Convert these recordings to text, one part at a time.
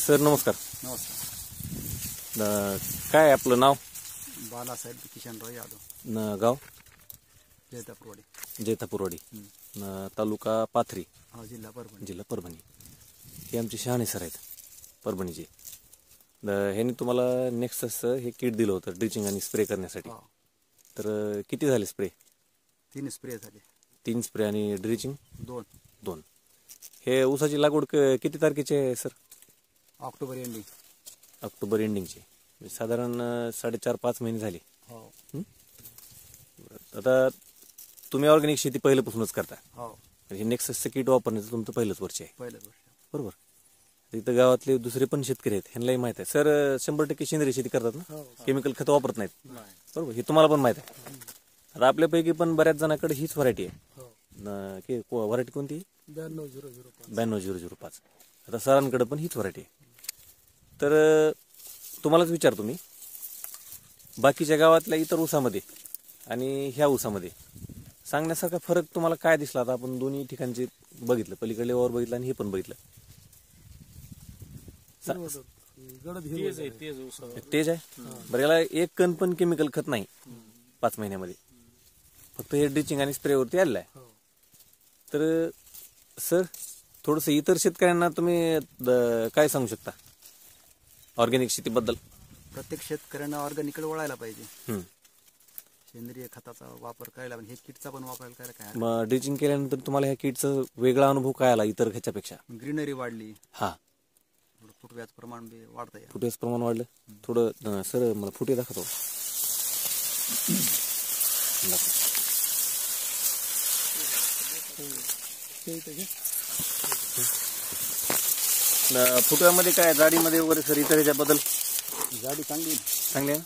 Sir नमस्कार. नमस्कार. काय आपलं नाव? बालासाहेब किशनराव यादव. गाव? जैतापूरवाडी. तालुका पाथरी, जिल्हा परभणी. हे आमचे शहाणे सर आहेत परभणीचे. ह्यांनी तुम्हाला नेक्सस हे किट दिलं होतं ड्रिचिंग आणि स्प्रे करण्यासाठी. तर किती झाले स्प्रे? 3 स्प्रे झाले. 3 स्प्रे आणि ड्रिचिंग 2. हे ऊसाची लागवड किती तारखेची आहे सर? October ending. ऑक्टोबर एंडिंगची. साधारण 4.5-5 महिने झाले. आता तुम्ही ऑर्गॅनिक शेती पहिल्यापासूनच करता. हे नेक्ससचं किट वापरण्याचं तुमचं पहिलंच वर्ष आहे. बरोबर. इथं गावातले दुसरे पण शेतकरी आहेत, ह्यांनाही माहित आहे. सर 100% सेंद्रिय शेती करतात ना, केमिकल खत वापरत नाहीत. बरोबर, हे तुम्हाला पण माहित आहे. आता आपल्यापैकी पण बऱ्याच जणांकडे हीच व्हरायटी आहे. व्हरायटी कोणती? 92-005. आता सरांकडे पण हीच व्हरायटी आहे. तर तुम्हालाच विचारतो मी, बाकीच्या गावातल्या इतर ऊसामध्ये आणि ह्या ऊसामध्ये सांगण्यासारखा फरक तुम्हाला काय दिसला? आता आपण दोन्ही ठिकाणचे बघितलं, पलीकडले वर बघितलं आणि हे पण बघितलं. तेज आहे. बरं, याला एक कण पण केमिकल खत नाही 5 महिन्यामध्ये, फक्त हे ड्रिचिंग आणि स्प्रेवरती आलेलं आहे. तर सर थोडंसं इतर शेतकऱ्यांना तुम्ही काय सांगू शकता ऑर्गॅनिक शेतीबद्दल? प्रत्येक शेतकऱ्यांना ऑर्गॅनिककडे वळायला पाहिजे. सेंद्रिय खताचा वापर करायला पाहिजे. हे किटचा पण वापर करायला काय? मग ड्रिचिंग केल्यानंतर तुम्हाला ह्या किटचा वेगळा अनुभव काय आला इतर ह्याच्यापेक्षा? ग्रीनरी वाढली. फुटव्याचं प्रमाण वाढतंय. फुटव्याचं प्रमाण वाढलं थोडं. सर मला फुटे दाखवतो. फुटव्यामध्ये काय, जाडीमध्ये वगैरे सर इतर ह्याच्याबद्दल? जाडी चांगली आहे.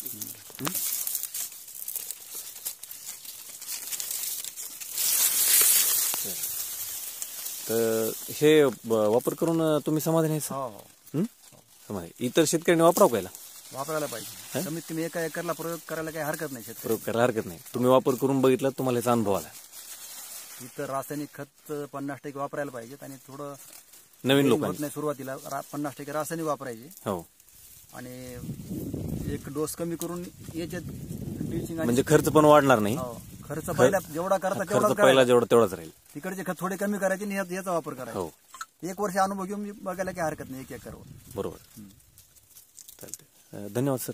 तर हे वापर करून तुम्ही समाधानी आहे सर? इतर शेतकऱ्यांनी वापरायला पाहिजे. कमीत कमी एका एकरला प्रयोग करायला काही हरकत नाही. प्रयोग करायला हरकत नाही. तुम्ही वापर करून बघितला, तुम्हाला याचा अनुभव आला. इतर रासायनिक खत 50% वापरायला पाहिजेत आणि थोडं नवीन लोकांनी सुरुवातीला 50% रासायनिक वापरायचे. हो. आणि एक डोस कमी करून याच्यात ड्रिचिंग म्हणजे खर्च पण वाढणार नाही. खर्च पहिला जेवढा करता तेवढाच राहील. तिकडचे खत थोडे कमी करायचे आणि याचा वापर करायचा. 1 वर्ष अनुभव घेऊन बघायला काही हरकत नाही 1 एकरवर. बरोबर. चालतंय. धन्यवाद सर.